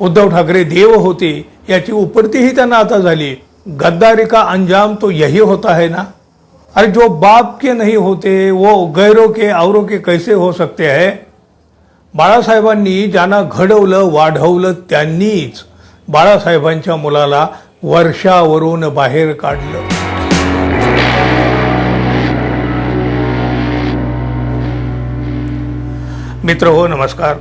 उद्धव ठाकरे देव होते याची उपरतीही त्यांना आता झाली। गद्दारी का अंजाम तो यही होता है ना। अरे जो बाप के नहीं होते वो गैरों के औरों के कैसे हो सकते हैं। बाळासाहेबांनी ज्यांना घडवलं वाढवलं त्यांनीच बाळासाहेबांच्या मुलाला वर्षावरून बाहेर काढलं। मित्र हो, नमस्कार।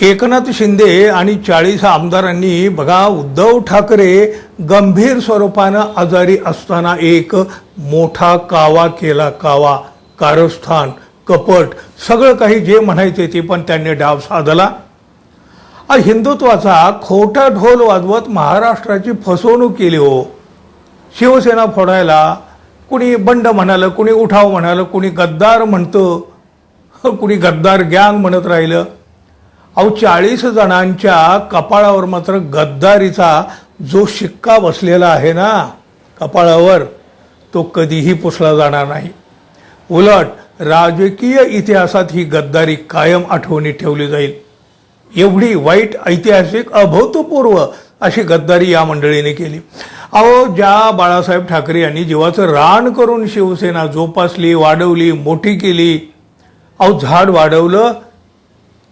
एकनाथ शिंदे आणि 40 आमदारांनी बघा उद्धव ठाकरे गंभीर स्वरूपानं आजारी असताना एक मोठा कावा केला। कावा, कारस्थान, कपट, सगळं काही जे म्हणायचे ते पण त्यांनी डाव साधला। हिंदुत्वाचा खोटा ढोल वाजवत महाराष्ट्राची फसवणूक केली हो। शिवसेना फोडायला कुणी बंड म्हणालं, कुणी उठाव म्हणालं, कुणी गद्दार म्हणतं, कुणी गद्दार गँग म्हणत राहिलं। 40 जणांच्या कपाळावर मात्र गद्दारीचा जो शिक्का बसलेला आहे ना कपाळावर, तो कधीही पुसला जाणार नाही। उलट राजकीय इतिहासात ही गद्दारी कायम आठवणीत ठेवली जाईल। एवढी वाईट, ऐतिहासिक, अभूतपूर्व अशी गद्दारी या मंडळीने केली। ज्या बाळासाहेब ठाकरे यांनी जीवाचं रान करून शिवसेना जोपासली, वाढवली, मोठी केली, झाड वाढवलं,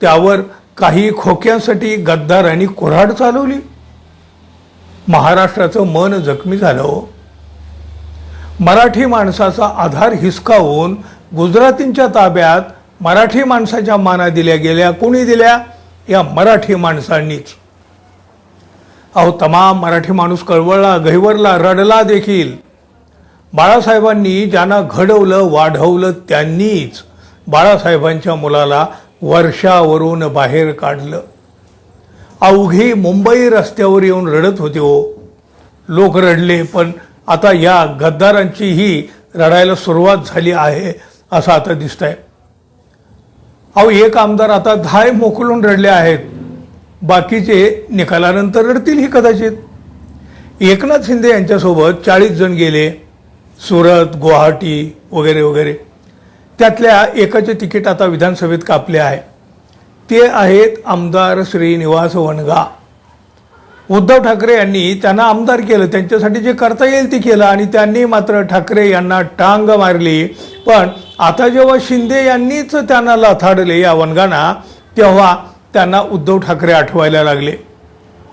त्यावर काही खोक्यांसाठी गद्दारांनी कुऱ्हाड चालवली। महाराष्ट्राचं मन जखमी झालं हो। मराठी माणसाचा आधार हिसकावून गुजरातींच्या ताब्यात मराठी माणसाच्या माना दिल्या गेल्या। कोणी दिल्या? या मराठी माणसांनीच। तमाम मराठी माणूस कळवळला, गहिवरला, रडला देखील। बाळासाहेबांनी ज्यांना घडवलं वाढवलं त्यांनीच बाळासाहेबांच्या मुलाला वर्षावरून बाहेर काढलं। अवघी मुंबई रस्त्यावर येऊन रडत होते हो। लोक रडले, पण आता या गद्दारांचीही रडायला सुरुवात झाली आहे असं आता दिसतंय। एक आमदार आता धाय मोकलून रडले आहेत, बाकीचे निकालानंतर रडतीलही कदाचित। एकनाथ शिंदे यांच्यासोबत 40 जण गेले, सुरत, गुवाहाटी वगैरे वगैरे। त्यातल्या एकाचे तिकीट आता विधानसभेत कापले आहे। ते आहेत आमदार श्रीनिवास वनगा। उद्धव ठाकरे यांनी त्यांना आमदार केलं, त्यांच्यासाठी जे करता येईल ते केलं आणि त्यांनी मात्र ठाकरे यांना टांग मारली। पण आता जेव्हा शिंदे यांनीच त्यांना लाथाडले या वनगांना, तेव्हा त्यांना उद्धव ठाकरे आठवायला लागले।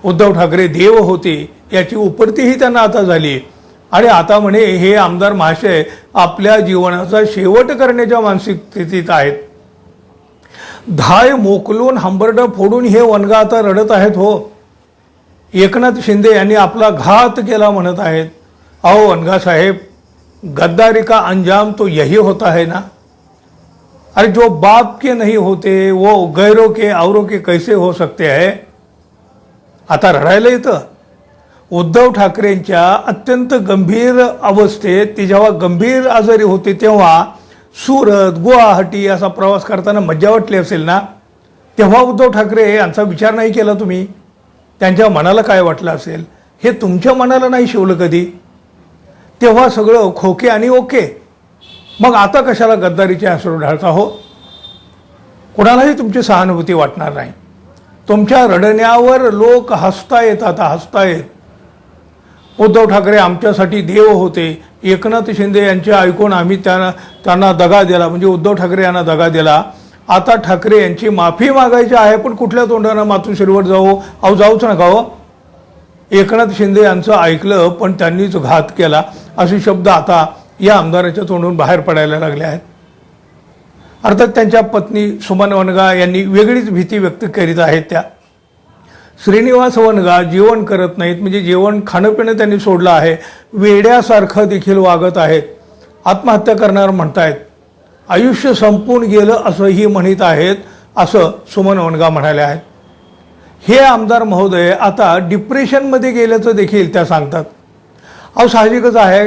उद्धव ठाकरे देव होते याची उपरतीही त्यांना आता झाली आणि आता म्हणे हे आमदार महाशय आपल्या जीवनाचा शेवट करण्याच्या मानसिक स्थितीत आहेत। धाय मोकलून हंबरडा फोडून हे वनगा आता रडत आहेत हो। एकनाथ शिंदे यांनी आपला घात केला म्हणत आहेत। वनगा साहेब, गद्दारी का अंजाम तो यही होता है ना। अरे जो बाप के नहीं होते वो गैरों के औरों के कैसे हो सकते हैं। आता रडायला येतं। उद्धव ठाकरेंच्या अत्यंत गंभीर अवस्थेत, ते जेव्हा गंभीर आजारी होते तेव्हा सुरत, गुवाहाटी असा प्रवास करताना मज्जा वाटली असेल ना, तेव्हा उद्धव ठाकरे यांचा विचार नाही केला तुम्ही? त्यांच्या मनाला काय वाटलं असेल हे तुमच्या मनाला नाही शिवलं कधी? तेव्हा सगळं खोके आणि ओके, मग आता कशाला गद्दारीचे अश्रू ढाळता हो? कोणालाही तुमची सहानुभूती वाटणार नाही। तुमच्या रडण्यावर लोक हसतायत, आता हसतायत। उद्धव ठाकरे आमच्यासाठी देव होते, एकनाथ शिंदे यांचे ऐकून आम्ही त्यांना दगा दिला, म्हणजे उद्धव ठाकरे यांना दगा दिला। आता ठाकरे यांची माफी मागायची आहे, पण कुठल्या तोंडानं मातोश्रीवर जाऊ? जाऊच नका हो। एकनाथ शिंदे यांचं ऐकलं पण त्यांनीच घात केला असे शब्द आता या आमदाराच्या तोंडून बाहेर पडायला लागले आहेत। अर्थात त्यांच्या पत्नी सुमन वनगा यांनी वेगळीच भीती व्यक्त करीत आहेत। त्या श्रीनिवास वनगा जेवण करत नाहीत, म्हणजे जेवण खाणं पिणं त्यांनी सोडलं आहे। वेड्यासारखं देखील वागत आहेत, आत्महत्या करणार म्हणतायत, आयुष्य संपून गेलं असंही म्हणत आहेत, असं सुमन वनगा म्हणाले आहेत। हे आमदार महोदय आता डिप्रेशनमध्ये गेल्याचं देखील त्या सांगतात। साहजिकच आहे,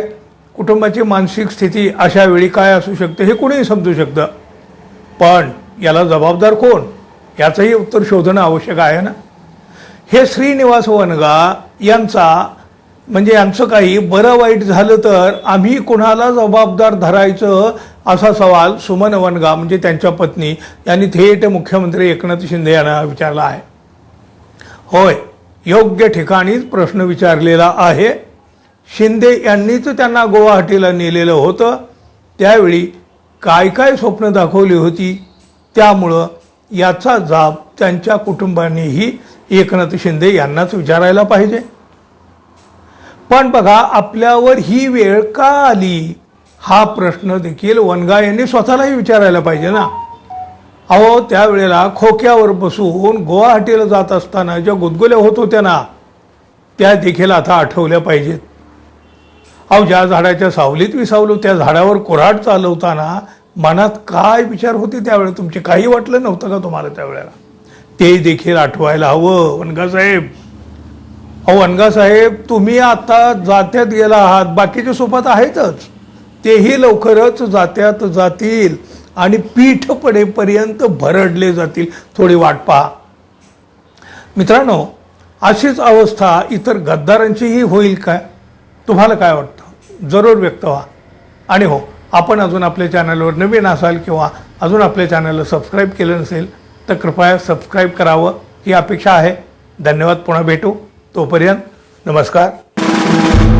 कुटुंबाची मानसिक स्थिती अशा वेळी काय असू शकते हे कोणीही समजू शकतं, पण याला जबाबदार कोण याचंही उत्तर शोधणं आवश्यक आहे ना। हे श्रीनिवास वनगा यांचा म्हणजे यांचं काही बरं वाईट झालं तर आम्ही कुणाला जबाबदार धरायचं असा सवाल सुमन वनगा म्हणजे त्यांच्या पत्नी यांनी थेट मुख्यमंत्री एकनाथ शिंदे यांना विचारला आहे। होय, योग्य ठिकाणीच प्रश्न विचारलेला आहे. शिंदे यांनीच त्यांना गुवाहाटीला नेलेलं होतं. त्यावेळी काय काय स्वप्न दाखवली होती, त्यामुळं याचा जाब त्यांच्या कुटुंबानेही एकनाथ शिंदे यांनाच विचारायला पाहिजे. पण बघा, आपल्यावर ही वेळ का आली हा प्रश्न देखील वनगा यांनी स्वतःलाही विचारायला पाहिजे ना. अहो, त्यावेळेला खोक्यावर बसून गुवाहाटीला जात असताना ज्या गुदगुल्या होत होत्या ना, त्या देखील आता आठवल्या पाहिजेत. अहो, ज्या झाडाच्या सावलीत विसावलो त्या झाडावर कुऱ्हाड चालवताना मनात काय विचार होते त्यावेळेला तुमचे, काही वाटलं नव्हतं का तुम्हाला त्यावेळेला? ते देखील आठवायला हवं वनगासाहेब. अहो वनगासाहेब, तुम्ही आता जात्यात गेला आहात, बाकीचे सोबत आहेतच, तेही लवकरच जात्यात जातील आणि पीठ पडेपर्यंत भरडले जातील. थोडी वाट पहा. मित्रांनो, अशीच अवस्था इतर गद्दारांचीही होईल काय? तुम्हाला काय वाटतं? जरूर व्यक्त व्हा. आणि हो, आपण अजून आपल्या चॅनलवर नवीन असाल किंवा अजून आपल्या चॅनलला सबस्क्राईब केलं नसेल तर कृपया सबस्क्राईब करावं ही अपेक्षा आहे. धन्यवाद. पुन्हा भेटू. तोपर्यंत नमस्कार.